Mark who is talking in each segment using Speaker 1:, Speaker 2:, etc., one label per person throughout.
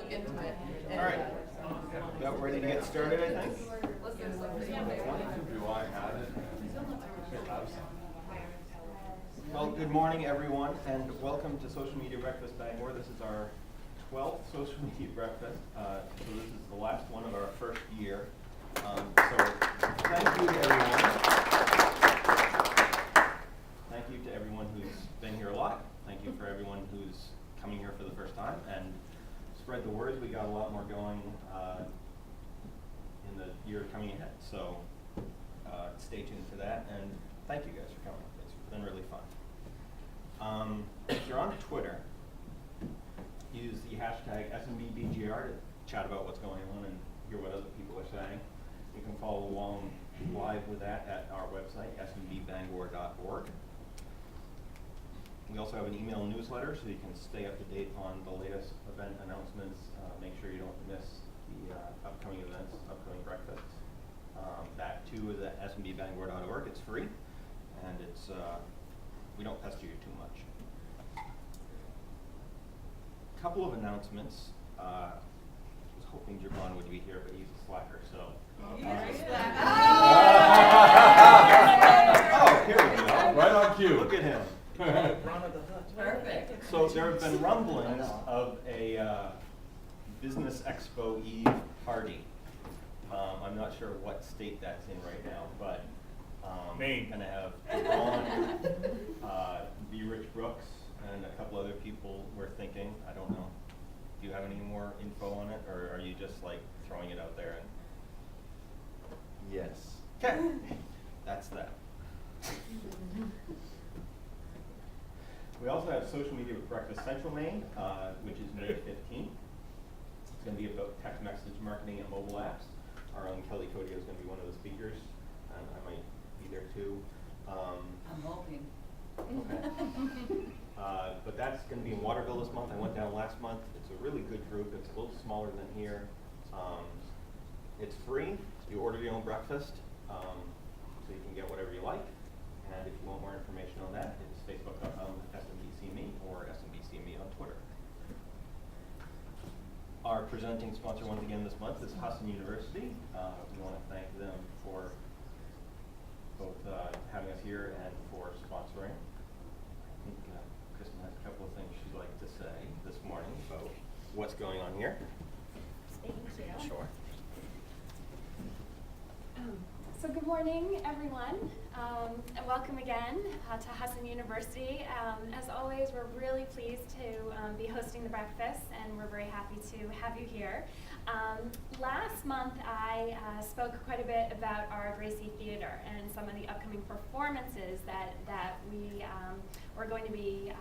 Speaker 1: look into it.
Speaker 2: All right. About ready to get started, I think.
Speaker 3: Do I have it?
Speaker 2: Well, good morning, everyone, and welcome to Social Media Breakfast Bangor. This is our 12th Social Media Breakfast, so this is the last one of our first year. So thank you to everyone. Thank you to everyone who's been here a lot. Thank you for everyone who's coming here for the first time, and spread the word. We got a lot more going in the year coming ahead. So stay tuned for that, and thank you guys for coming. It's been really fun. If you're on Twitter, use the hashtag SMBBGR to chat about what's going on and hear what other people are saying. You can follow along live with that at our website, smbangor.org. We also have an email newsletter so you can stay up to date on the latest event announcements. Make sure you don't miss the upcoming events, upcoming breakfasts. That too is at smbangor.org. It's free, and it's we don't pester you too much. A couple of announcements. I was hoping Javon would be here, but he's a slacker, so. Oh, here we go.
Speaker 3: Right on cue.
Speaker 2: Look at him.
Speaker 1: Perfect.
Speaker 2: So there have been rumblings of a Business Expo Eve party. I'm not sure what state that's in right now, but
Speaker 3: Maine.
Speaker 2: Gonna have Ron, B. Rich Brooks, and a couple other people we're thinking. I don't know. Do you have any more info on it, or are you just like throwing it out there? And yes. Okay. That's that. We also have Social Media Breakfast Central Maine, which is May 15th. It's going to be about text message marketing and mobile apps. Our own Kelly Codio is going to be one of the speakers. I might be there too.
Speaker 1: I'm hoping.
Speaker 2: Okay. But that's going to be in Waterville this month. I went down last month. It's a really good group. It's a little smaller than here. It's free. You order your own breakfast, so you can get whatever you like. And if you want more information on that, it's facebook.com/SMBCme or SMBCme on Twitter. Our presenting sponsor once again this month is Husson University. We want to thank them for both having us here and for sponsoring. I think Kristen has a couple of things she'd like to say this morning about what's going on here.
Speaker 4: Thank you.
Speaker 2: Sure.
Speaker 4: So good morning, everyone, and welcome again to Husson University. As always, we're really pleased to be hosting the breakfast, and we're very happy to have you here. Last month, I spoke quite a bit about our Gracie Theater and some of the upcoming performances that we we're going to be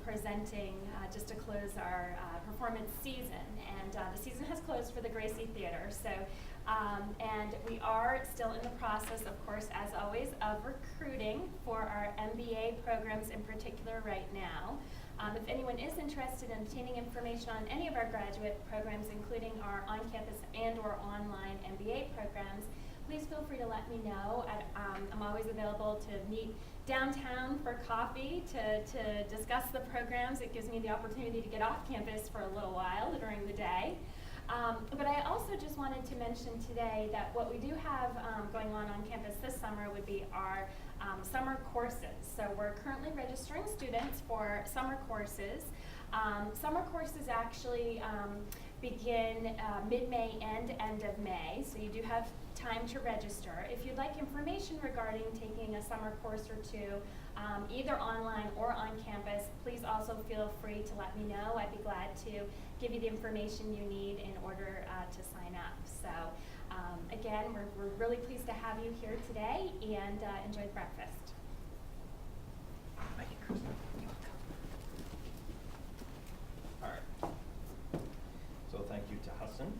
Speaker 4: presenting just to close our performance season. And the season has closed for the Gracie Theater, so. And we are still in the process, of course, as always, of recruiting for our MBA programs in particular right now. If anyone is interested in obtaining information on any of our graduate programs, including our on-campus and or online MBA programs, please feel free to let me know. I'm always available to meet downtown for coffee to discuss the programs. It gives me the opportunity to get off campus for a little while during the day. But I also just wanted to mention today that what we do have going on campus this summer would be our summer courses. So we're currently registering students for summer courses. Summer courses actually begin mid-May and end of May, so you do have time to register. If you'd like information regarding taking a summer course or two, either online or on campus, please also feel free to let me know. I'd be glad to give you the information you need in order to sign up. So again, we're really pleased to have you here today, and enjoy the breakfast.
Speaker 2: Thank you, Kristen. All right. So thank you to Husson.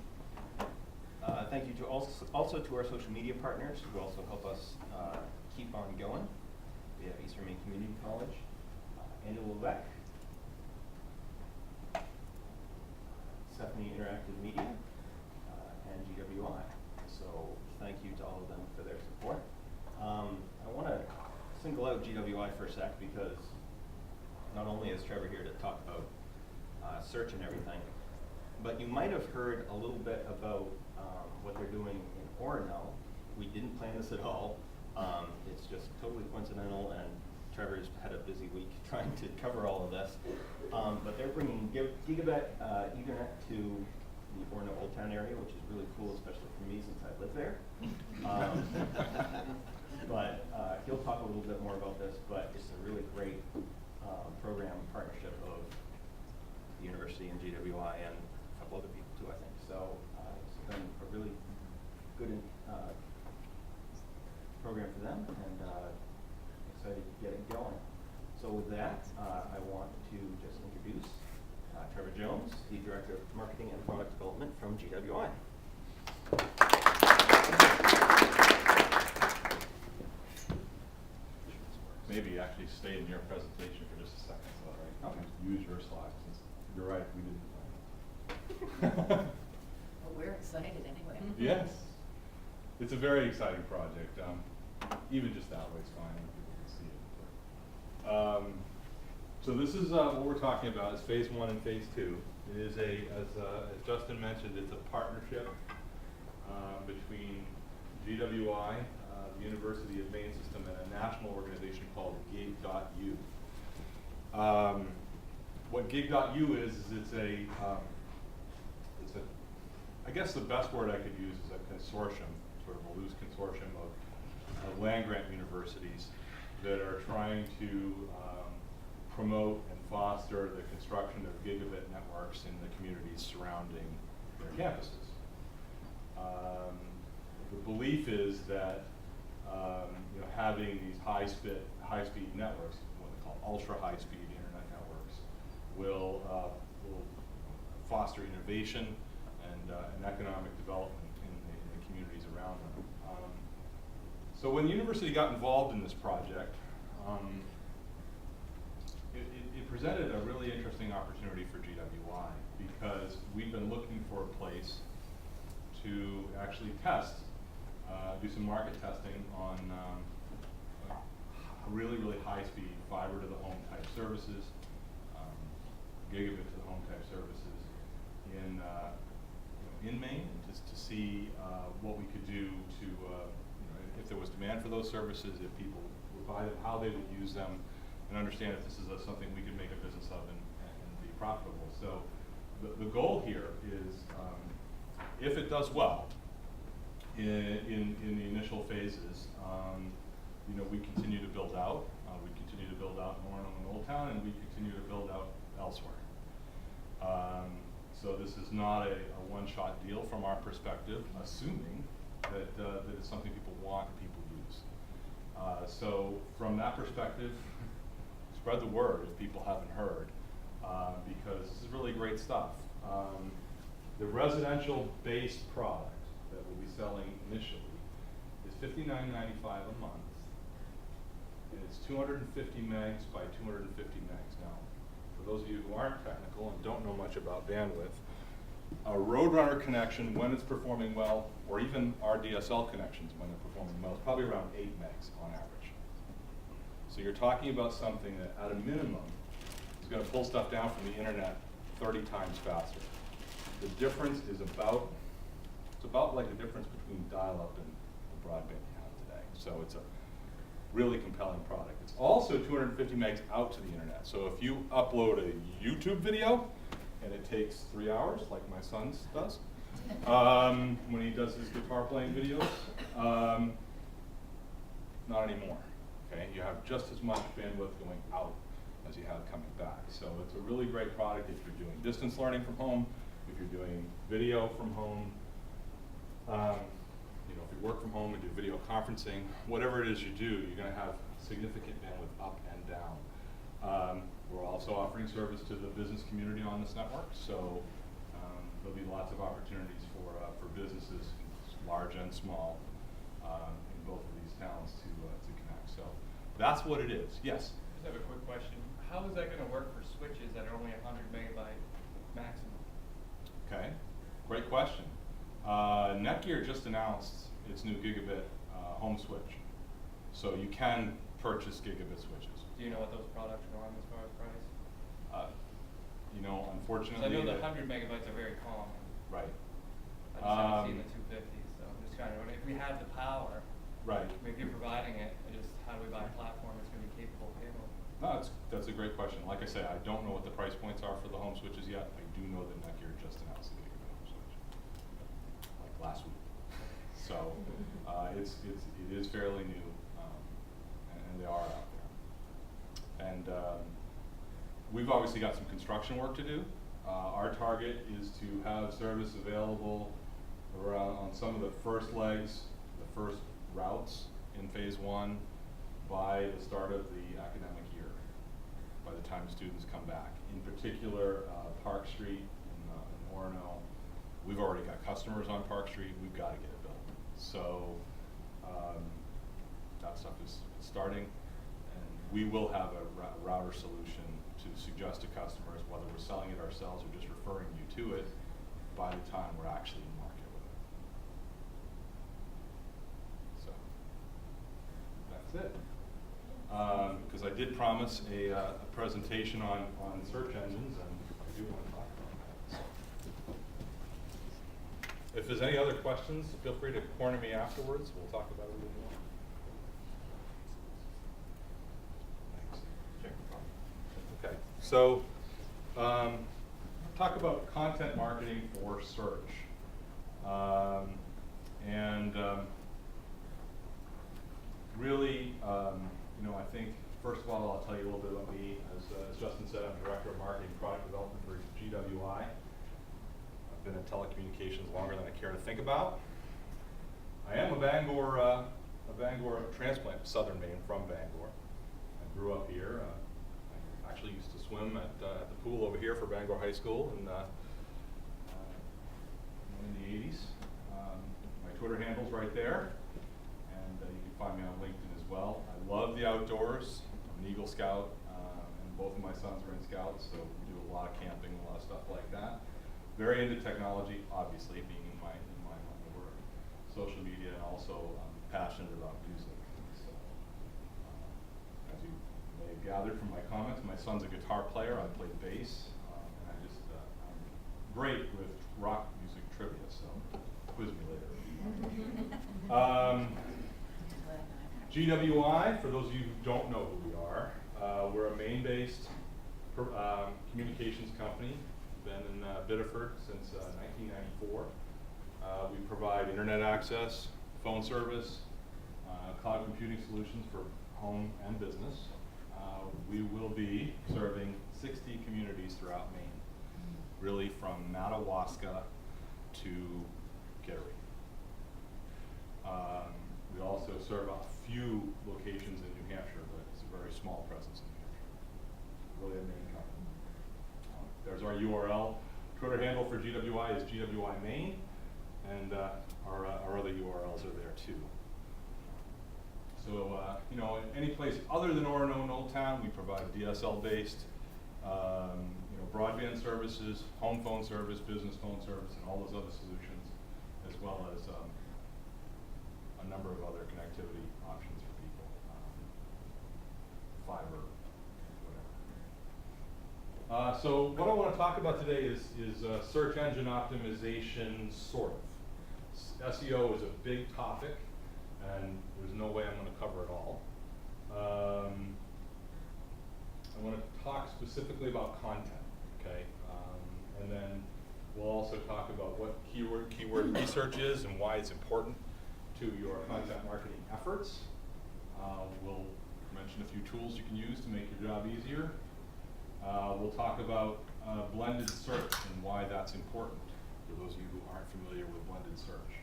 Speaker 2: Thank you to also to our social media partners who also help us keep on going. We have Eastern Maine Community College, Anna Levesque, Stephanie Interactive Media, and GWI. So thank you to all of them for their support. I want to single out GWI for a sec because not only is Trevor here to talk about search and everything, But you might have heard a little bit about what they're doing in Orono. We didn't plan this at all. It's just totally coincidental, and Trevor's had a busy week trying to cover all of this. But they're bringing gigabit Ethernet to the Orono Old Town area, which is really cool, especially for me since I live there. But he'll talk a little bit more about this, but it's a really great program partnership of the university and GWI and a couple other people too, I think. So it's been a really good program for them, and excited to get it going. So with that, I want to just introduce Trevor Jones, the Director of Marketing and Product Development from GWI.
Speaker 3: Maybe actually stay in your presentation for just a second, so all right?
Speaker 2: Okay.
Speaker 3: Use your slides. You're right, we didn't plan it.
Speaker 1: Well, we're excited anyway.
Speaker 3: Yes. It's a very exciting project. Even just that way is fine when people can see it. So this is what we're talking about is phase 1 and phase 2. It is as Justin mentioned, it's a partnership between GWI, the University of Maine System, and a national organization called Gig.U. What Gig.U is I guess the best word I could use is a consortium, sort of a loose consortium of land-grant universities that are trying to promote and foster the construction of gigabit networks in the communities surrounding their campuses. The belief is that having these high-speed networks, what they call ultra-high-speed internet networks, will foster innovation and economic development in the communities around them. So when the university got involved in this project, it presented a really interesting opportunity for GWI because we've been looking for a place to actually test, do some market testing on really, really high-speed fiber to the home type services, gigabit to the home type services in Maine, and just to see what we could do to, if there was demand for those services, if people would buy them, how they would use them, and understand if this is something we could make a business of and be profitable. So the goal here is, if it does well in the initial phases, we continue to build out. We continue to build out in Orono and Old Town, and we continue to build out elsewhere. So this is not a one-shot deal from our perspective, assuming that it's something people want and people use. So from that perspective, spread the word if people haven't heard, because this is really great stuff. The residential-based product that we'll be selling initially is $59.95 a month, and it's 250 megs by 250 megs. Now, for those of you who aren't technical and don't know much about bandwidth, a Roadrunner connection, when it's performing well, or even our DSL connections when they're performing well, is probably around 8 megs on average. So you're talking about something that, at a minimum, is going to pull stuff down from the internet 30 times faster. The difference is it's about like the difference between dial-up and the broadband you have today. So it's a really compelling product. It's also 250 megs out to the internet. So if you upload a YouTube video and it takes 3 hours, like my son does, when he does his guitar playing videos, not anymore. Okay, you have just as much bandwidth going out as you have coming back. So it's a really great product if you're doing distance learning from home, if you're doing video from home, if you work from home and do video conferencing, whatever it is you do, you're going to have significant bandwidth up and down. We're also offering service to the business community on this network, so there'll be lots of opportunities for businesses, large and small, in both of these towns to connect. So that's what it is. Yes?
Speaker 5: I just have a quick question. How is that going to work for switches that are only 100 megabyte maximum?
Speaker 3: Okay, great question. Netgear just announced its new gigabit home switch, so you can purchase gigabit switches.
Speaker 5: Do you know what those products are on as far as price?
Speaker 3: you know,
Speaker 5: 'Cause
Speaker 3: unfortunately.
Speaker 5: I know the
Speaker 3: that-
Speaker 5: 100 megabytes are very common.
Speaker 3: Right.
Speaker 5: I just haven't seen the 250, so I'm just trying to, if we have the power,
Speaker 3: Right.
Speaker 5: if you're providing it, how do we buy a platform that's gonna be capable of handling it?
Speaker 3: No, that's a great question. Like I say, I don't know what the price points are for the home switches yet. I do know that Netgear just announced that they give a home switch, like last week. So, it is fairly new, and they are out there. And, we've obviously got some construction work to do. Our target is to have service available around, on some of the first legs, the first routes in phase 1 by the start of the academic year, by the time students come back. In particular, Park Street in Orono, we've already got customers on Park Street, we've got to get it built. So that stuff is starting, and we will have a router solution to suggest to customers whether we're selling it ourselves or just referring you to it by the time we're actually in market with it. So that's it. Because I did promise a presentation on search engines, and I do want to talk about that. So. If there's any other questions, feel free to corner me afterwards. We'll talk about it a little more. Thanks. Okay, so talk about content marketing for search. Really, you know, I think, first of all, I'll tell you a little bit about me. As Justin said, I'm Director of Marketing Product Development for GWI. I've been in telecommunications longer than I care to think about. I am a Bangor transplant, Southern Maine, from Bangor. I grew up here. I actually used to swim at the pool over here for Bangor High School in the 80s. My Twitter handle's right there. And you can find me on LinkedIn as well. I love the outdoors. I'm an Eagle Scout, and both of my sons are in Scouts, so we do a lot of camping, a lot of stuff like that. Very into technology, obviously, being in my line of work. Social media, and also I'm passionate about music. So, as you may have gathered from my comments, my son's a guitar player. I play bass, and I'm great with rock music trivia, so quiz me later. GWI, for those of you who don't know who we are, we're a Maine-based communications company. Been in Biddeford since 1994. We provide internet access, phone service, cloud computing solutions for home and business. We will be serving 60 communities throughout Maine, really from Madawaska to Kittery. We also serve a few locations in New Hampshire, but it's a very small presence in New Hampshire. Really a Maine company. There's our URL. Twitter handle for GWI is GWI Maine, and our other URLs are there too. So, you know, in any place other than Orono and Old Town, we provide DSL-based, you know, broadband services, home phone service, business phone service, and all those other solutions, as well as a number of other connectivity options for people, fiber, whatever. So what I want to talk about today is search engine optimization, sort of. SEO is a big topic, and there's no way I'm going to cover it all. I want to talk specifically about content, okay? And then we'll also talk about what keyword research is and why it's important to your content marketing efforts. We'll mention a few tools you can use to make your job easier. We'll talk about blended search and why that's important for those of you who aren't familiar with blended search.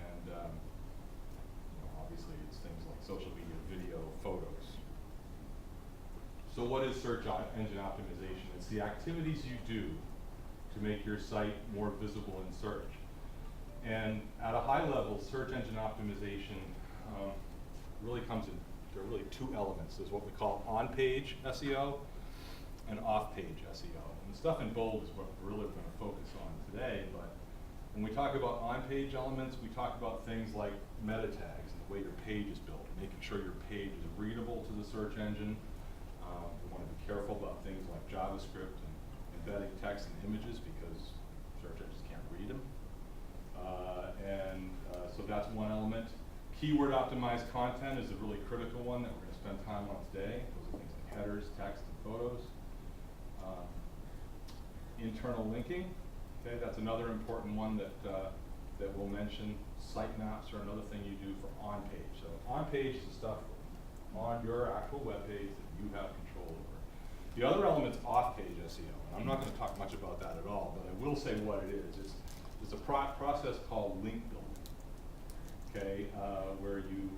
Speaker 3: And you know, obviously it's things like social media, video, photos. So what is search engine optimization? It's the activities you do to make your site more visible in search. And at a high level, search engine optimization really comes in, there are really two elements. There's what we call on-page SEO and off-page SEO. And the stuff in bold is what we're really going to focus on today, but when we talk about on-page elements, we talk about things like meta tags and the way your page is built, making sure your page is readable to the search engine. We want to be careful about things like JavaScript and embedding text and images because search engines can't read them. So that's one element. Keyword optimized content is a really critical one that we're going to spend time on today. Those are things like headers, text, and photos. Internal linking, okay, that's another important one that we'll mention. Sitemaps are another thing you do for on-page. So on-page is the stuff on your actual web page that you have control over. The other element's off-page SEO, and I'm not going to talk much about that at all, but I will say what it is. It's a process called link building, okay, where you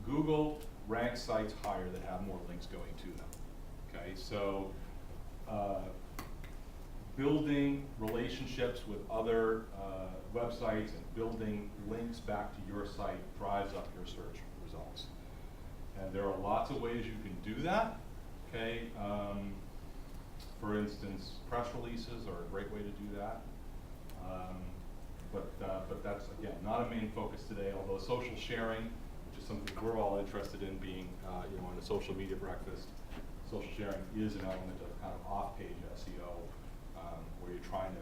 Speaker 3: Google ranks sites higher that have more links going to them, okay? So building relationships with other websites and building links back to your site drives up your search results. And there are lots of ways you can do that, okay? For instance, press releases are a great way to do that. But that's, again, not a main focus today, although social sharing, which is something we're all interested in being, in a social media breakfast, social sharing is an element of kind of off-page SEO, where you're trying to,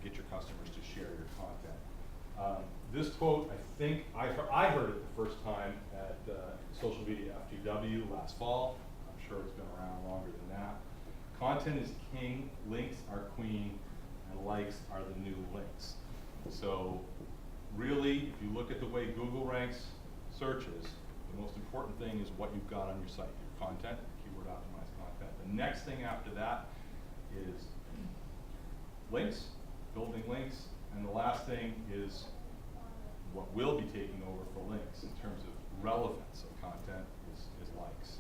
Speaker 3: get your customers to share your content. This quote, I think, I heard it the first time at Social Media FGW last fall. I'm sure it's been around longer than that. Content is king, links are queen, and likes are the new links. So really, if you look at the way Google ranks searches, the most important thing is what you've got on your site, your content, keyword optimized content. The next thing after that is links, building links, and the last thing is what will be taking over for links in terms of relevance of content is likes.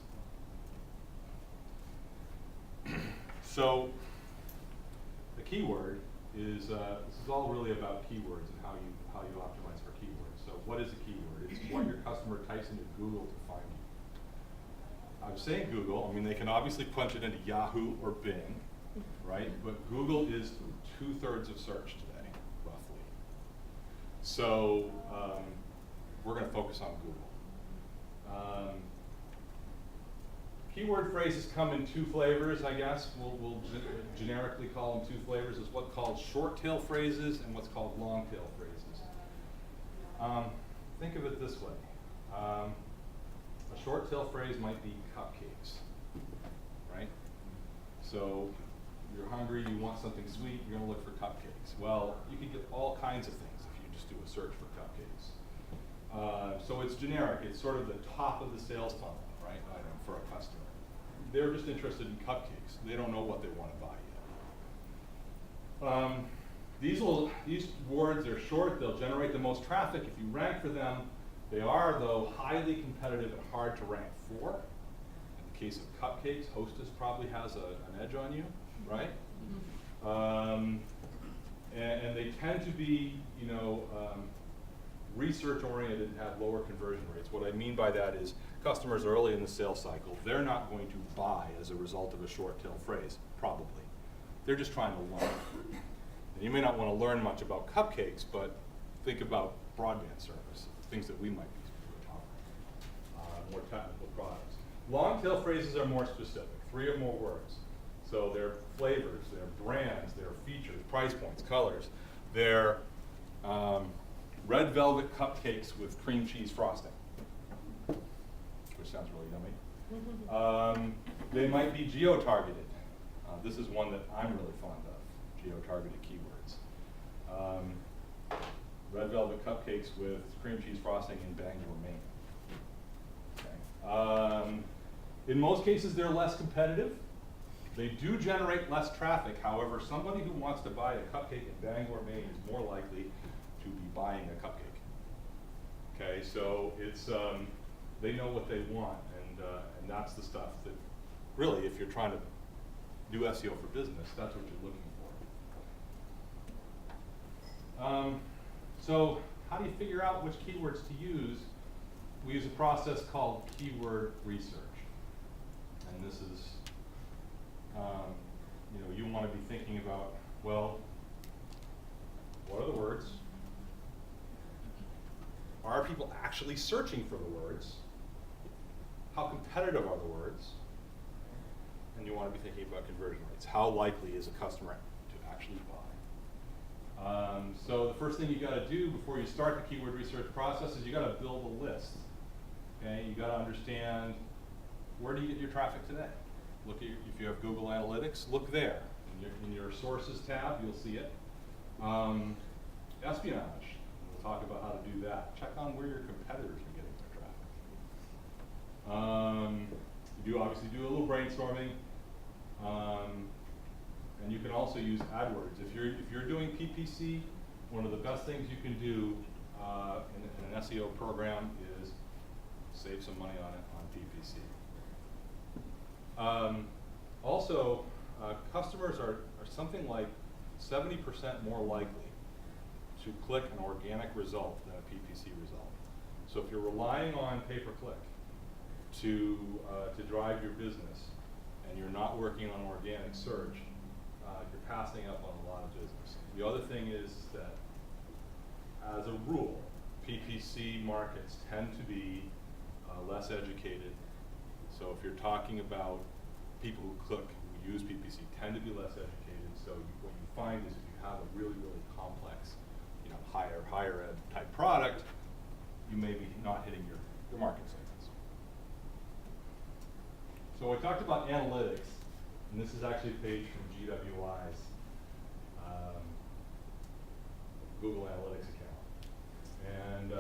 Speaker 3: So the keyword is, this is all really about keywords and how you optimize for keywords. So what is a keyword? It's what your customer types into Google to find you. I'm saying Google, I mean they can obviously punch it into Yahoo or Bing, right? But Google is 2/3 of search today, roughly. So we're going to focus on Google. Keyword phrases come in two flavors, I guess. We'll generically call them two flavors. There's what's called short tail phrases and what's called long tail phrases. Think of it this way. A short tail phrase might be cupcakes, right? So you're hungry, you want something sweet, you're going to look for cupcakes. Well, you can get all kinds of things if you just do a search for cupcakes. So it's generic. It's sort of the top of the sales funnel, right, item for a customer. They're just interested in cupcakes. They don't know what they want to buy yet. These words are short. They'll generate the most traffic if you rank for them. They are, though, highly competitive and hard to rank for. In the case of cupcakes, Hostess probably has an edge on you, right? And they tend to be, research-oriented and have lower conversion rates. What I mean by that is customers early in the sales cycle, they're not going to buy as a result of a short-tail phrase, probably. They're just trying to learn. And you may not want to learn much about cupcakes, but think about broadband service, things that we might be offering, more technical products. Long-tail phrases are more specific, 3 or more words. So they're flavors, they're brands, they're features, price points, colors. They're red velvet cupcakes with cream cheese frosting, which sounds really yummy. They might be geo-targeted. This is one that I'm really fond of, geo-targeted keywords. Red velvet cupcakes with cream cheese frosting in Bangor, Maine. Okay. In most cases, they're less competitive. They do generate less traffic. However, somebody who wants to buy a cupcake in Bangor, Maine is more likely to be buying a cupcake. Okay, so it's they know what they want, and that's the stuff that really, if you're trying to do SEO for business, that's what you're looking for. So how do you figure out which keywords to use? We use a process called keyword research, and this is you want to be thinking about, well, what are the words? Are people actually searching for the words? How competitive are the words? and you want to be thinking about conversion rates. How likely is a customer to actually buy? So the first thing you got to do before you start the keyword research process is you got to build a list. Okay, you got to understand, where do you get your traffic today? Look at if you have Google Analytics, look there. In your sources tab, you'll see it. Espionage, we'll talk about how to do that. Check on where your competitors are getting their traffic. You do obviously do a little brainstorming, and you can also use AdWords. If you're doing PPC, one of the best things you can do in an SEO program is save some money on it on PPC. Also, customers are something like 70% more likely to click an organic result than a PPC result. So if you're relying on pay-per-click to drive your business, and you're not working on organic search, you're passing up on a lot of business. The other thing is that, as a rule, PPC markets tend to be less educated. So if you're talking about people who click, who use PPC, tend to be less educated. So what you find is if you have a really, really complex, higher ed type product, you may be not hitting your market segments. So I talked about analytics, and this is actually a page from GWI's Google Analytics account. And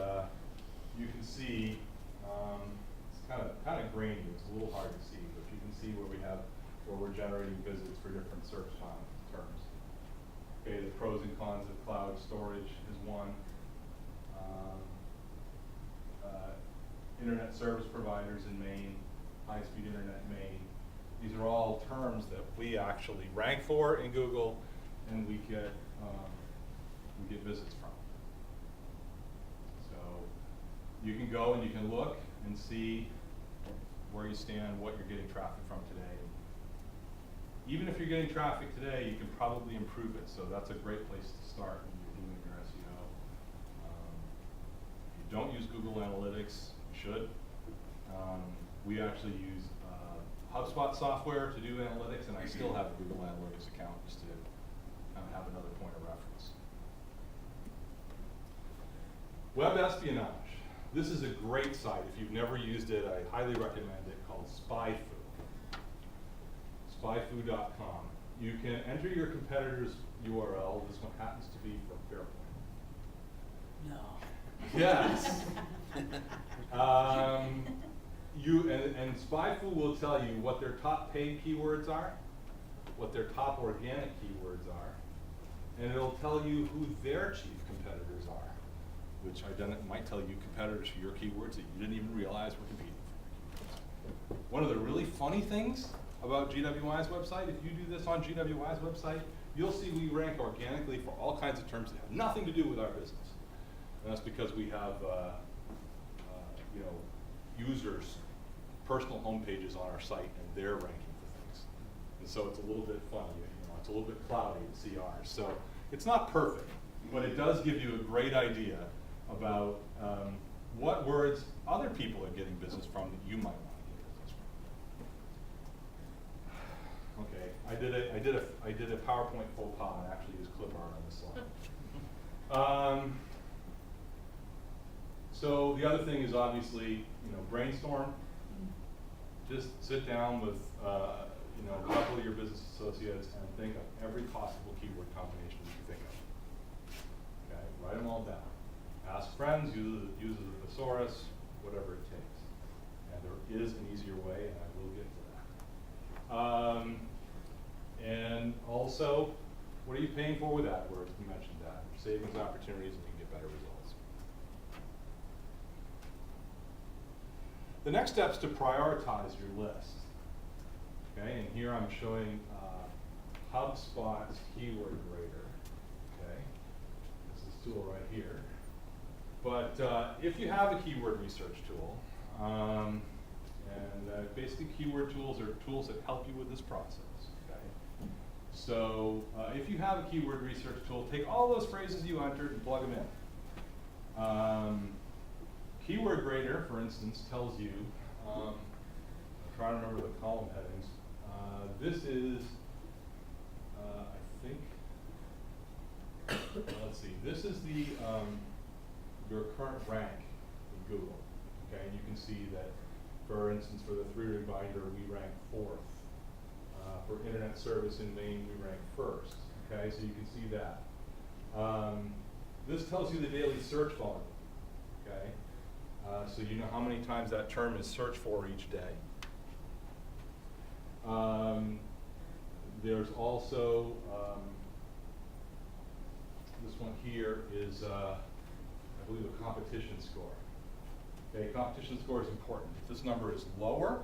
Speaker 3: you can see, it's kind of grainy, it's a little hard to see, but you can see where we're generating visits for different search terms. Okay, the pros and cons of cloud storage is one. Internet service providers in Maine, high-speed internet in Maine. These are all terms that we actually rank for in Google, and we get visits from. So you can go and you can look and see where you stand, what you're getting traffic from today. Even if you're getting traffic today, you can probably improve it. So that's a great place to start when you're doing your SEO. If you don't use Google Analytics, you should. We actually use HubSpot software to do analytics, and I still have a Google Analytics account just to kind of have another point of reference. Web espionage. This is a great site. If you've never used it, I highly recommend it, called SpyFu. SpyFu.com. You can enter your competitor's URL. This one happens to be from Fairpoint.
Speaker 1: No.
Speaker 3: Yes. And SpyFu will tell you what their top paid keywords are, what their top organic keywords are, and it'll tell you who their chief competitors are, which might tell you competitors for your keywords that you didn't even realize were competing for. One of the really funny things about GWI's website, if you do this on GWI's website, you'll see we rank organically for all kinds of terms that have nothing to do with our business. And that's because we have users' personal home pages on our site, and they're ranking for things. And so it's a little bit funny, it's a little bit cloudy to see ours. So it's not perfect, but it does give you a great idea about what words other people are getting business from that you might want to get business from. Okay, I did a PowerPoint faux pas and actually used clip art on this slide. So the other thing is obviously, brainstorm. Just sit down with, a couple of your business associates and think of every possible keyword combination that you think of. Okay, write them all down. Ask friends, use a thesaurus, whatever it takes. And there is an easier way, and I will get to that. And also, what are you paying for with AdWords? We mentioned that. Savings opportunities, and you can get better results. The next step is to prioritize your list. Okay, and here I'm showing HubSpot's keyword grader. Okay, this is tool right here. But if you have a keyword research tool, basically keyword tools are tools that help you with this process. Okay, so if you have a keyword research tool, take all those phrases you entered and plug them in. Keyword grader, for instance, tells you, I'm trying to remember the column headings, This is, I think, let's see, this is the, your current rank in Google. Okay, and you can see that, for instance, for the 3-ring binder, we rank 4th. For internet service in Maine, we rank 1st. Okay, so you can see that. This tells you the daily search volume. Okay, so you know how many times that term is searched for each day. There's also this one here is, I believe, a competition score. Okay, competition score is important. If this number is lower,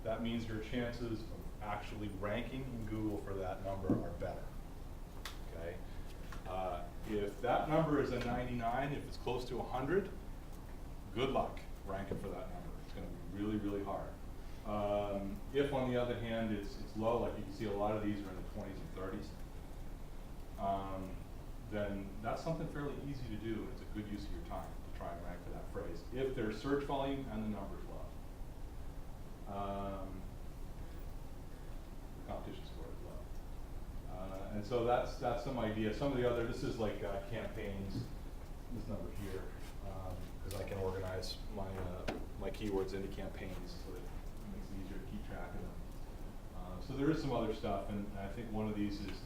Speaker 3: that means your chances of actually ranking in Google for that number are better. Okay, if that number is a 99, if it's close to 100, good luck ranking for that number. It's going to be really, really hard. If, on the other hand, it's low, like you can see a lot of these are in the 20s and 30s, then that's something fairly easy to do. It's a good use of your time to try and rank for that phrase, if their search volume and the number's low. The competition score is low. And so that's some idea. Some of the other, this is like campaigns, this number here, because I can organize my keywords into campaigns so that it makes it easier to keep track of them. So there is some other stuff, and I think one of these is,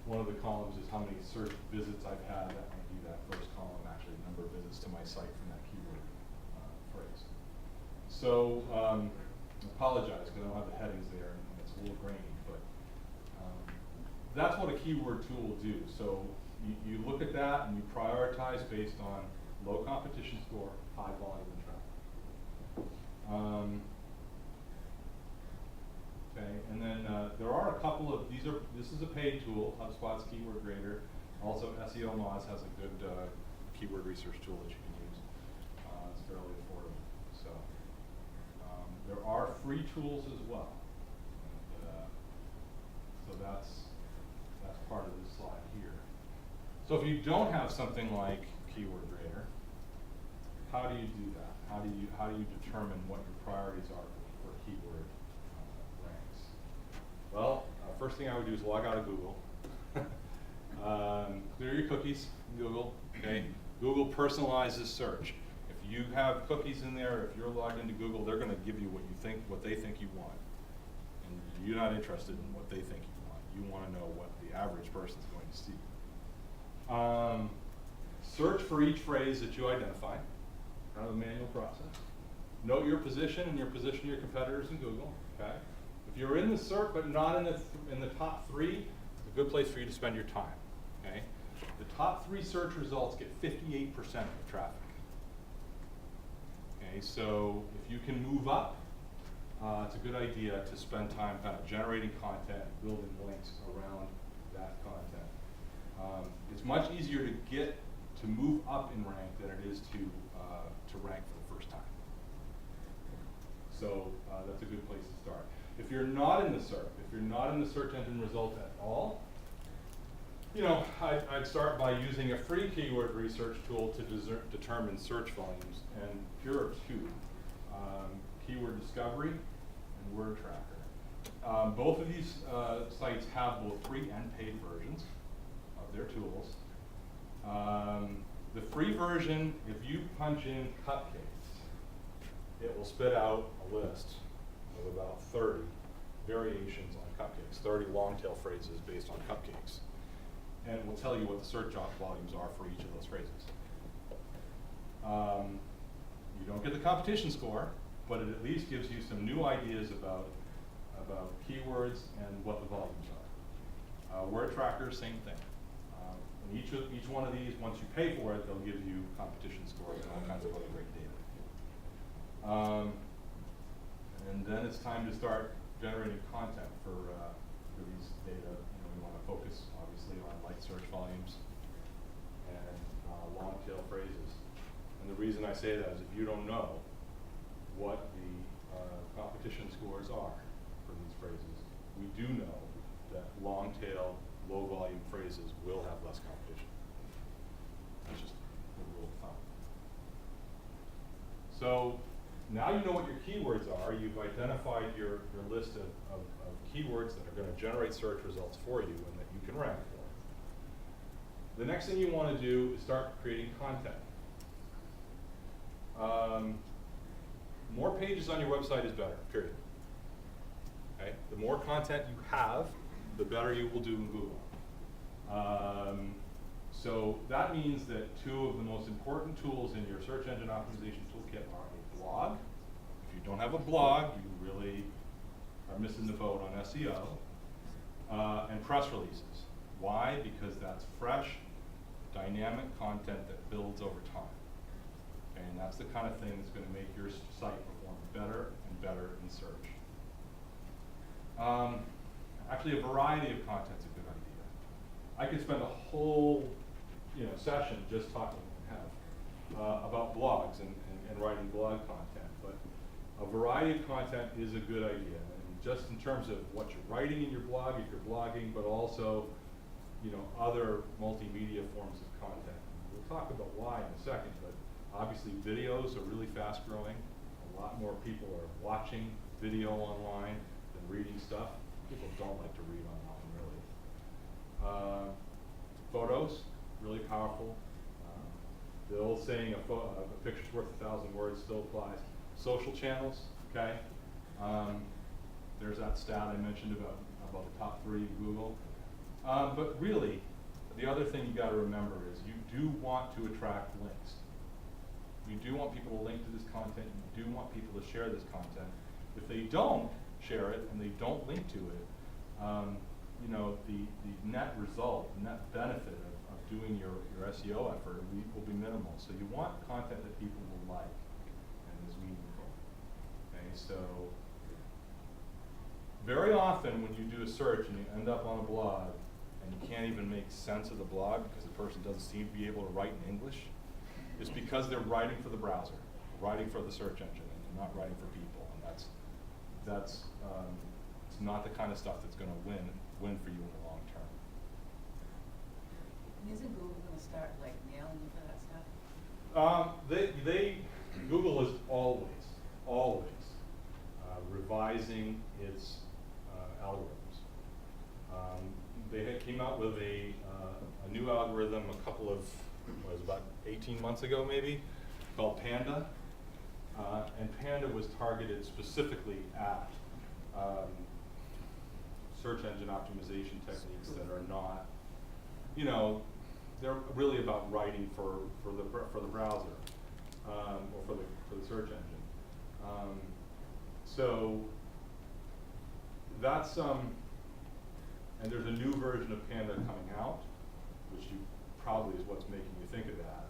Speaker 3: one of the columns is how many search visits I've had. That might be that first column, actually, number of visits to my site from that keyword phrase. So I apologize because I don't have the headings there, and it's a little grainy, but that's what a keyword tool will do. So you look at that and you prioritize based on low competition score, high volume, and traffic. Okay, and then there are a couple of, this is a paid tool, HubSpot's Keyword Grader. Also, SEO Moz has a good keyword research tool that you can use. It's fairly affordable. So there are free tools as well. And, so that's part of this slide here. So if you don't have something like Keyword Grader, how do you do that? How do you determine what your priorities are for keyword ranks? Well, first thing I would do is log out of Google. Clear your cookies in Google. Okay, Google personalizes search. If you have cookies in there, if you're logged into Google, they're going to give you what they think you want, and you're not interested in what they think you want. You want to know what the average person is going to see. Search for each phrase that you identify. Kind of a manual process. Note your position and your position of your competitors in Google. Okay. If you're in the SERP but not in the top 3, it's a good place for you to spend your time. Okay. The top 3 search results get 58% of the traffic. Okay. So if you can move up, it's a good idea to spend time kind of generating content, building links around that content. It's much easier to move up in rank than it is to rank for the first time. So that's a good place to start. If you're not in the SERP, if you're not in the search engine result at all, I'd start by using a free keyword research tool to determine search volumes, and here are 2, Keyword Discovery and Word Tracker. Both of these sites have both free and paid versions of their tools. The free version, if you punch in cupcakes, it will spit out a list of about 30 variations on cupcakes, 30 long tail phrases based on cupcakes. And it will tell you what the search volumes are for each of those phrases. You don't get the competition score, but it at least gives you some new ideas about keywords and what the volumes are. Word Tracker, same thing. And each one of these, once you pay for it, they'll give you competition scores and all kinds of other great data. And then it's time to start generating content for these data. We want to focus, obviously, on light search volumes and long tail phrases. And the reason I say that is if you don't know what the competition scores are for these phrases, we do know that long tail, low volume phrases will have less competition. That's just the rule of thumb. So now you know what your keywords are. You've identified your list of keywords that are going to generate search results for you and that you can rank for. The next thing you want to do is start creating content. More pages on your website is better, period. Okay? The more content you have, the better you will do in Google. So that means that two of the most important tools in your search engine optimization toolkit are a blog. If you don't have a blog, you really are missing the boat on SEO. And press releases. Why? Because that's fresh, dynamic content that builds over time. Okay, and that's the kind of thing that's going to make your site perform better and better in search. Actually, a variety of content's a good idea. I could spend a whole session just talking about blogs and writing blog content, but a variety of content is a good idea. And just in terms of what you're writing in your blog, if you're blogging, but also other multimedia forms of content. We'll talk about why in a second, but obviously videos are really fast growing. A lot more people are watching video online than reading stuff. People don't like to read online, really. Photos, really powerful. The old saying, a picture's worth 1,000 words still applies. Social channels, okay? There's that stat I mentioned about the top 3 in Google. But really, the other thing you got to remember is you do want to attract links. You do want people to link to this content. You do want people to share this content. If they don't share it and they don't link to it, the net result, the net benefit of doing your SEO effort will be minimal. So you want content that people will like and is meaningful. Okay, so very often when you do a search and you end up on a blog and you can't even make sense of the blog because the person doesn't seem to be able to write in English, it's because they're writing for the browser, writing for the search engine, and they're not writing for people. And that's it's not the kind of stuff that's going to win for you in the long term.
Speaker 1: Isn't Google going to start nailing you for that stuff?
Speaker 3: Google is always revising its algorithms. They came out with a new algorithm about 18 months ago maybe, called Panda. And Panda was targeted specifically at search engine optimization techniques that are not, they're really about writing for the browser or for the search engine. So that's and there's a new version of Panda coming out, which probably is what's making you think of that,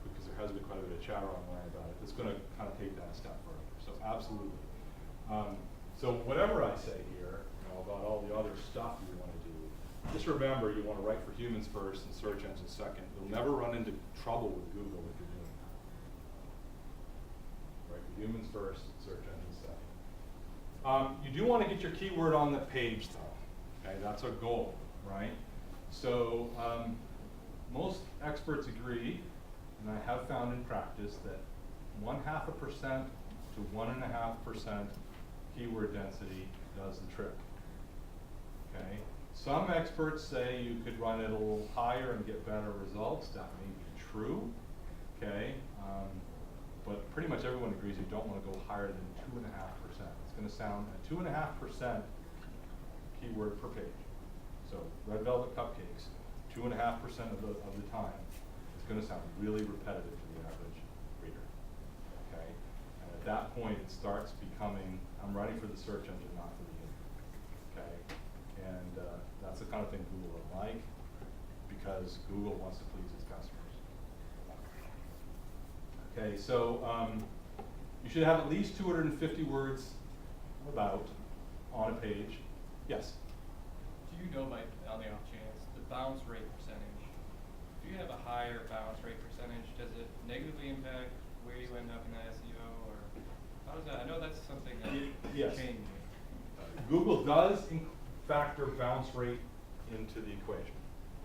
Speaker 3: because there has been quite a bit of chatter online about it. It's going to kind of take that a step further. So absolutely. So whatever I say here about all the other stuff you want to do, just remember you want to write for humans first and search engines second. You'll never run into trouble with Google if you're doing that. Write for humans first, search engines second. You do want to get your keyword on the page though. Okay, that's a goal, right? So most experts agree, and I have found in practice, that 0.5% to 1.5% keyword density does the trick. Okay, some experts say you could run it a little higher and get better results. That may be true. Okay, but pretty much everyone agrees you don't want to go higher than 2.5%. It's going to sound at 2.5% keyword per page. So red velvet cupcakes, 2.5% of the time, it's going to sound really repetitive to the average reader. Okay, and at that point it starts becoming, I'm writing for the search engine, not for the user. Okay, and that's the kind of thing Google will like, because Google wants to please its customers. Okay, so you should have at least 250 words about on a page. Yes?
Speaker 5: Do you know, on the off chance, the bounce rate percentage? If you have a higher bounce rate percentage, does it negatively impact where you end up in the SEO, or how does that? I know that's something that
Speaker 3: Yes.
Speaker 5: changing.
Speaker 3: Google does factor bounce rate into the equation.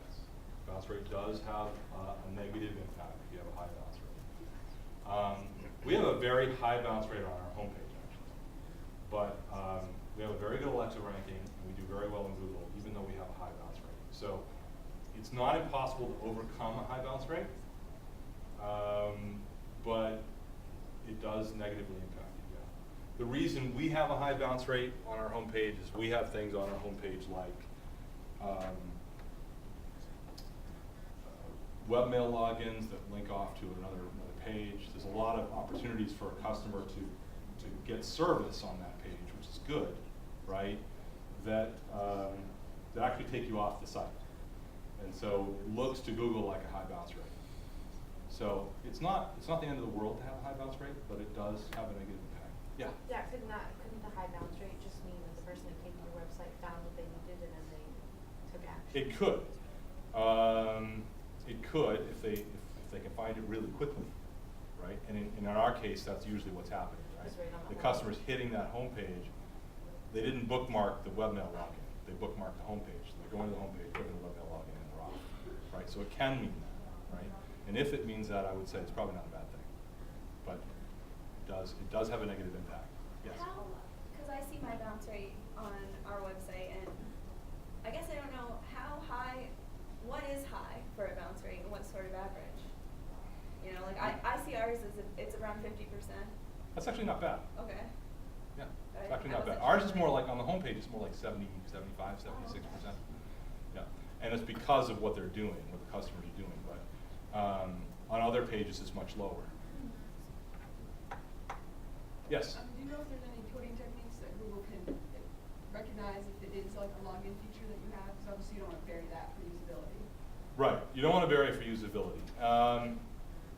Speaker 3: Yes. Bounce rate does have a negative impact if you have a high bounce rate. We have a a very high bounce rate on our homepage, actually. But we have a very good Alexa ranking, and we do very well in Google, even though we have a high bounce rate. So it's not impossible to overcome a high bounce rate, but it does negatively impact you. Yeah. The reason we have a high bounce rate on our homepage is we have things on our homepage like webmail logins that link off to another page. There's a lot of opportunities for a customer to get service on that page, which is good, right? That actually take you off the site. And so it looks to Google like a high bounce rate. So it's not the end of the world to have a high bounce rate, but it does have a negative impact. Yeah?
Speaker 6: Yeah, couldn't the high bounce rate just mean that the person who came to your website found what they needed and then they took action?
Speaker 3: It could. It could if they can find it really quickly, right? And in our case, that's usually what's happening, right?
Speaker 6: Just right on
Speaker 3: The
Speaker 6: the
Speaker 3: customer's hitting that homepage. They didn't bookmark the webmail login. They bookmarked the homepage. So they're going to the homepage, clicking the webmail login, and they're off, right? So it can mean that, right? And if it means that, I would say it's probably not a bad thing, but it does have a negative impact. Yes.
Speaker 7: Because I see my bounce rate on our website, and I guess I don't know how high, what is high for a bounce rate and what's sort of average? You know, like I see ours as it's around 50%.
Speaker 3: That's actually not bad.
Speaker 7: Okay.
Speaker 3: Yeah,
Speaker 7: Right.
Speaker 3: it's actually
Speaker 7: I
Speaker 3: not bad.
Speaker 7: wasn't
Speaker 3: Ours
Speaker 7: sure.
Speaker 3: is more like, on the homepage, it's more like 70, 75, 76%. Yeah, and it's because of what they're doing, what the customers are doing, but on other pages, it's much lower. Yes?
Speaker 8: Do you know if there's any coding techniques that Google can recognize if it is like a login feature that you have? Because obviously you don't want to bury that for usability.
Speaker 3: Right, you don't want to vary for usability.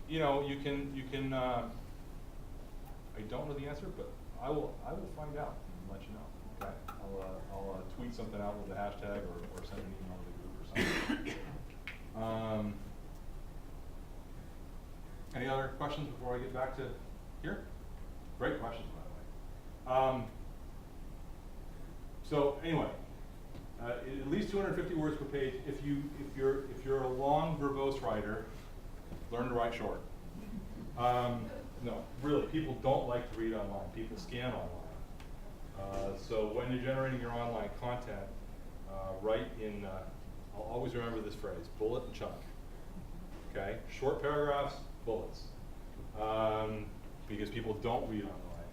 Speaker 3: You know, you can. I don't know the answer, but I will find out and let you know. Okay, I'll tweet something out with the hashtag or send an email to the group or something. Any other questions before I get back to here? Great questions, by the way. So anyway. At least 250 words per page. If you're a long, verbose writer, learn to write short. No, really, people don't like to read online. People scan online. So when you're generating your online content, write in. I'll always remember this phrase: bullet and chunk. Okay, short paragraphs, bullets, because people don't read online.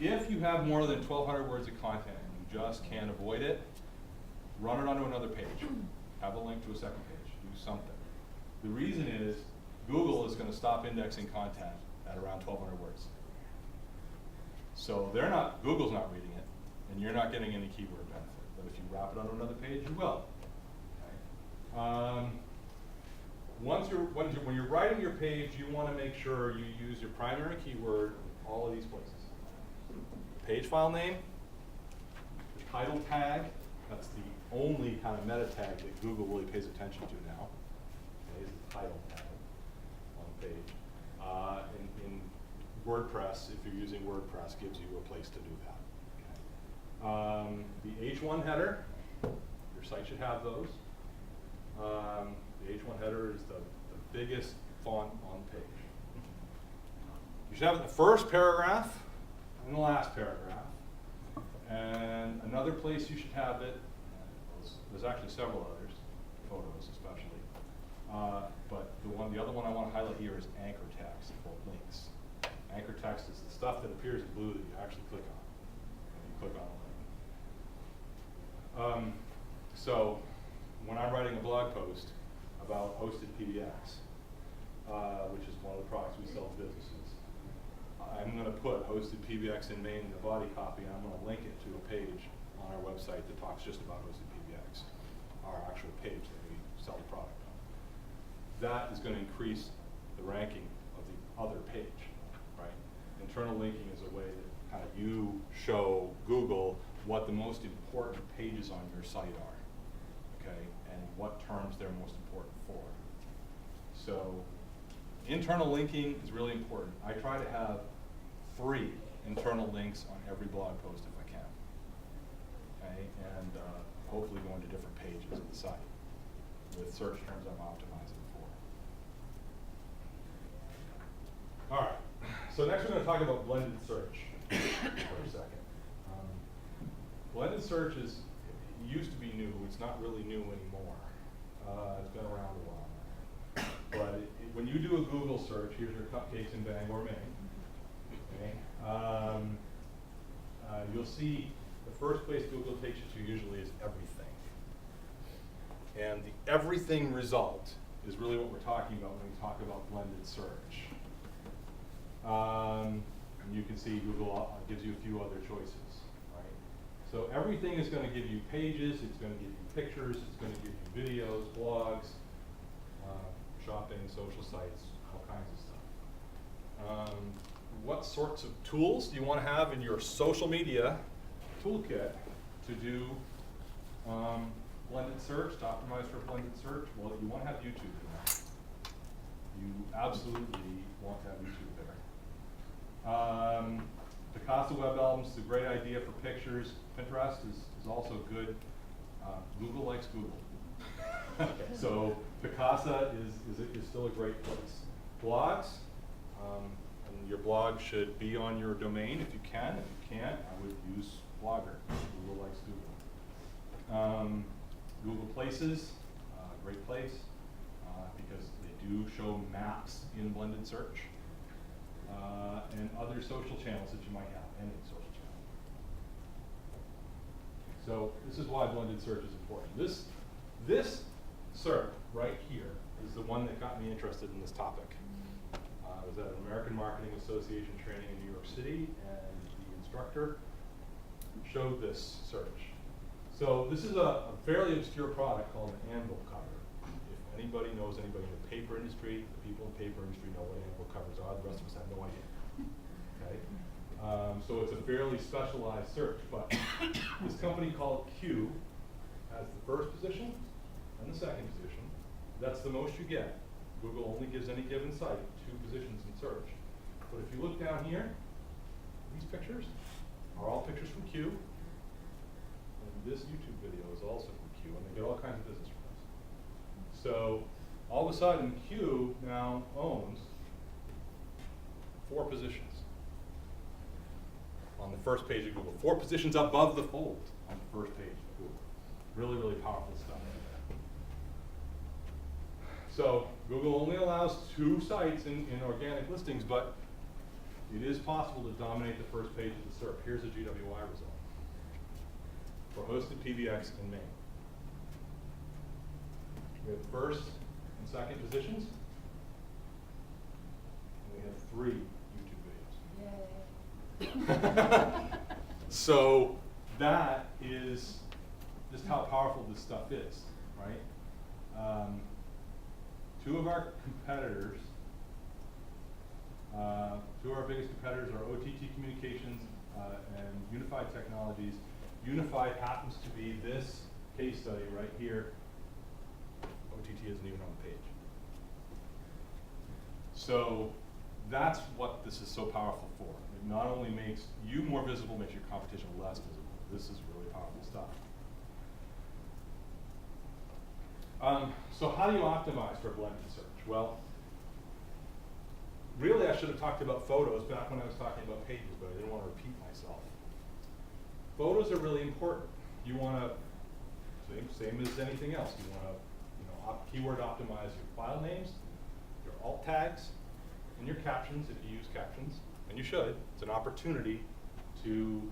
Speaker 3: If you have more than 1,200 words of content and you just can't avoid it, run it onto another page. Have a link to a second page. Do something. The reason is Google is going to stop indexing content at around 1,200 words. So Google's not reading it, and you're not getting any keyword benefit. But if you wrap it onto another page, you will. Okay. When you're writing your page, you want to make sure you use your primary keyword in all of these places. Page file name, the title tag. That's the only kind of meta tag that Google really pays attention to now. Okay, is the title tag on the page. In WordPress, if you're using WordPress, gives you a place to do that. Okay. The H1 header, your site should have those. The H1 header is the biggest font on the page. You should have it in the first paragraph and the last paragraph. And another place you should have it, there's actually several others, photos especially, but the other one I want to highlight here is anchor text or links. Anchor text is the stuff that appears in blue that you actually click on when you click on a link. So when I'm writing a blog post about hosted PBX, which is one of the products we sell to businesses, I'm going to put hosted PBX in Maine in the body copy, and I'm going to link it to a page on our website that talks just about hosted PBX, our actual page that we sell the product on. That is going to increase the ranking of the other page, right? Internal linking is a way that kind of you show Google what the most important pages on your site are, okay, and what terms they're most important for. So internal linking is really important. I try to have 3 internal links on every blog post if I can, okay, and hopefully going to different pages of the site with search terms I'm optimizing for. All right, So next we're going to talk about blended search for a second. Blended search it used to be new. It's not really new anymore. It's been around a while now. But when you do a Google search, here's your cupcakes in Bangor, Maine. Okay. You'll see the first place Google takes you to usually is everything. And the everything result is really what we're talking about when we talk about blended search. And you can see Google gives you a few other choices, right? So everything is going to give you pages, it's going to give you pictures, it's going to give you videos, blogs, shopping, social sites, all kinds of stuff. What sorts of tools do you want to have in your social media toolkit to do blended search, to optimize for blended search? Well, you want to have YouTube in there. You absolutely want to have YouTube there. Picasa web albums is a great idea for pictures. Pinterest is also good. Google likes Google. So Picasa is still a great place. Blogs, and your blog should be on your domain if you can. If you can't, I would use Blogger. Google likes Google. Google Places, great place, because they do show maps in blended search. And other social channels that you might have, any social channel. So this is why blended search is important. This SERP right here is the one that got me interested in this topic. I was at an American Marketing Association training in New York City, and the instructor showed this search. So this is a fairly obscure product called an anvil cover. If anybody knows anybody in the paper industry, the people in the paper industry know what anvil covers are. The rest of us have no idea. Okay? So it's a fairly specialized search, but this company called Q has the first position and the second position. That's the most you get. Google only gives any given site 2 positions in search. But if you look down here, these pictures are all pictures from Q. And this YouTube video is also from Q, and they get all kinds of business from this. So all of a sudden, Q now owns 4 positions on the first page of Google. 4 positions above the fold on the first page of Google. Really, really powerful stuff. So Google only allows 2 sites in organic listings, but it is possible to dominate the first page of the SERP. Here's a GWI result for hosted PBX in Maine. We have first and second positions, and we have 3 YouTube videos.
Speaker 1: Yay.
Speaker 3: So that is just how powerful this stuff is, right? 2 of our competitors, 2 of our biggest competitors are OTT Communications and Unified Technologies. Unified happens to be this case study right here. OTT isn't even on the page. So that's what this is so powerful for. It not only makes you more visible, makes your competition less visible. This is really powerful stuff. So how do you optimize for blended search? Well, really I should have talked about photos back when I was talking about pages, but I didn't want to repeat myself. Photos are really important. You want to, same as anything else, you want to keyword optimize your file names, your alt tags, and your captions if you use captions, and you should. It's an opportunity to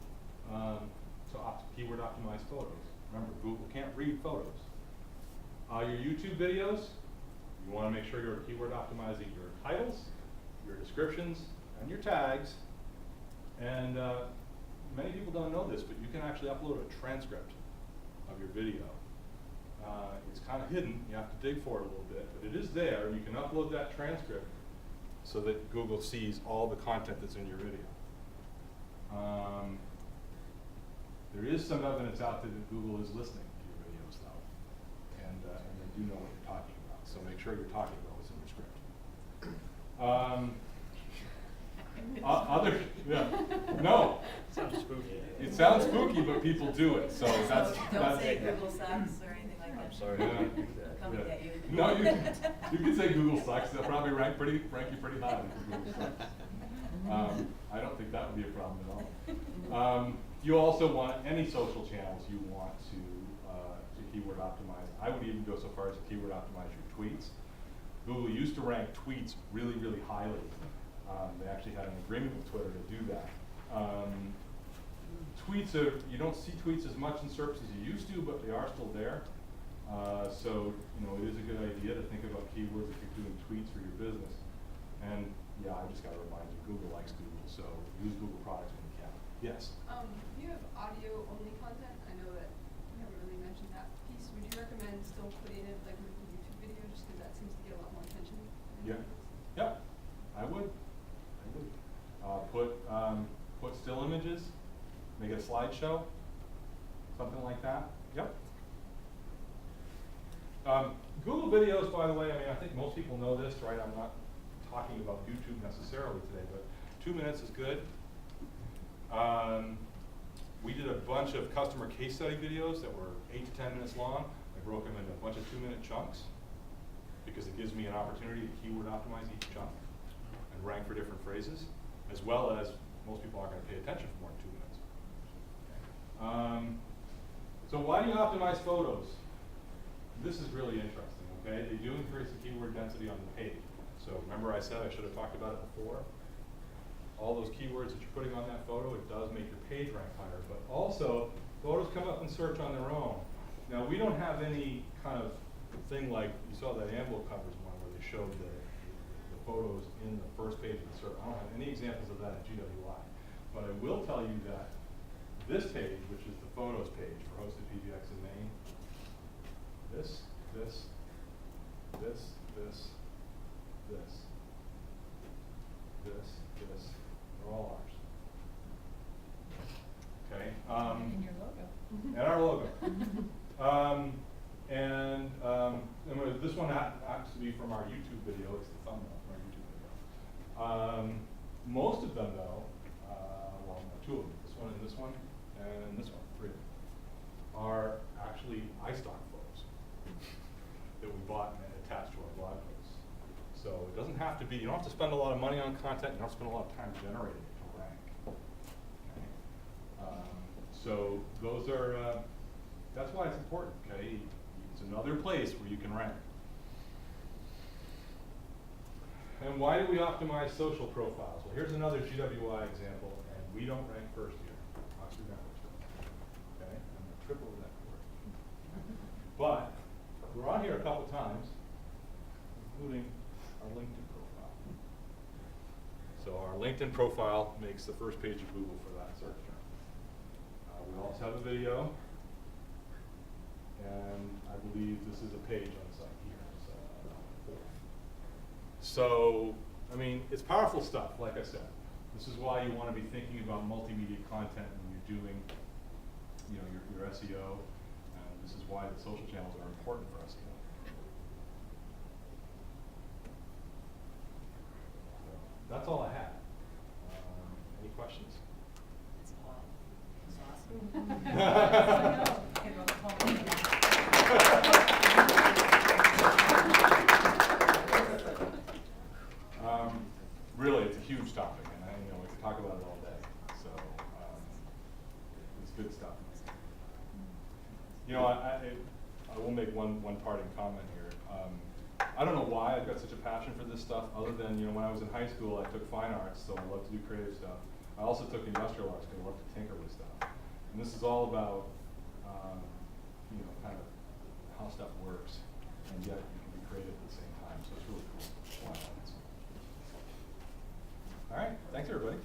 Speaker 3: keyword optimize photos. Remember, Google can't read photos. Your YouTube videos, you want to make sure you're keyword optimizing your titles, your descriptions, and your tags. And many people don't know this, but you can actually upload a transcript of your video. It's kind of hidden. You have to dig for it a little bit, but it is there. You can upload that transcript so that Google sees all the content that's in your video. There is some evidence out there that Google is listening to your videos, though, and they do know what you're talking about. So make sure you're talking about what's in your script. No.
Speaker 9: Sounds spooky.
Speaker 3: It sounds spooky, but people do it. So that's
Speaker 1: Don't say Google sucks or anything like that.
Speaker 9: I'm sorry.
Speaker 3: Yeah.
Speaker 9: I didn't do that.
Speaker 1: Coming
Speaker 3: Yeah.
Speaker 1: at you.
Speaker 3: No, you can say Google sucks. They'll probably rank you pretty high. Because Google sucks. I don't think that would be a problem at all. You also want any social channels you want to keyword optimize. I would even go so far as to keyword optimize your tweets. Google used to rank tweets really, really highly. They actually had an agreement with Twitter to do that. Tweets are, you don't see tweets as much in SERPs as you used to, but they are still there. So, you know, it is a good idea to think about keywords if you're doing tweets for your business. And yeah, I just got to remind you, Google likes Google, so use Google products when you can. Yes?
Speaker 8: You have audio only content. I know that you haven't really mentioned that piece. Would you recommend still putting it like with the YouTube video, just because that seems to get a lot more attention?
Speaker 3: Yeah. Yep. I would. Put still images, make it a slideshow, something like that. Yep. Google videos, by the way, I mean, I think most people know this, right? I'm not talking about YouTube necessarily today, but 2 minutes is good. We did a bunch of customer case study videos that were 8 to 10 minutes long. I broke them into a bunch of 2-minute chunks because it gives me an opportunity to keyword optimize each chunk and rank for different phrases, as well as most people aren't going to pay attention for more than 2 minutes. So why do you optimize photos? This is really interesting, okay? They do increase the keyword density on the page. So remember I said I should have talked about it before? All those keywords that you're putting on that photo, it does make your page rank higher. But also, photos come up in search on their own. Now, we don't have any kind of thing like, you saw that envelope covers one where they showed the photos in the first page of the search. I don't have any examples of that at GWI. But I will tell you that this page, which is the photos page for hosted PBX in Maine, this, are all ours. Okay.
Speaker 1: And your logo.
Speaker 3: And our logo. This one happens to be from our YouTube video. It's the thumbnail from our YouTube video. Most of them, though, well, no, 2 of them, this one and this one, and this one, 3 of them, are actually iStock photos that we bought and attached to our blog posts. So it doesn't have to be, you don't have to spend a lot of money on content, you don't have to spend a lot of time generating it to rank. Okay? So those are, that's why it's important, okay? It's another place where you can rank. And why do we optimize social profiles? Well, here's another GWI example, and we don't rank first here. Oxford Networks. Okay? I'm going to trip over that word. But we're on here a couple times, including our LinkedIn profile. So our LinkedIn profile makes the first page of Google for that search term. We also have a video, and I believe this is a page on the site here. So, I mean, it's powerful stuff, like I said. This is why you want to be thinking about multimedia content when you're doing, you know, your SEO. And this is why the social channels are important for SEO. So, that's all I had. Any questions?
Speaker 1: That's all. That's awesome.
Speaker 3: Really, it's a huge topic, and we could talk about it all day. So it's good stuff. You know, I will make one parting comment here. I don't know why I've got such a passion for this stuff, other than, you know, when I was in high school, I took fine arts, so I love to do creative stuff. I also took industrial arts because I love to tinker with stuff. And this is all about, you know, kind of how stuff works, and yet you can be creative at the same time. So it's really cool. All right, thanks everybody.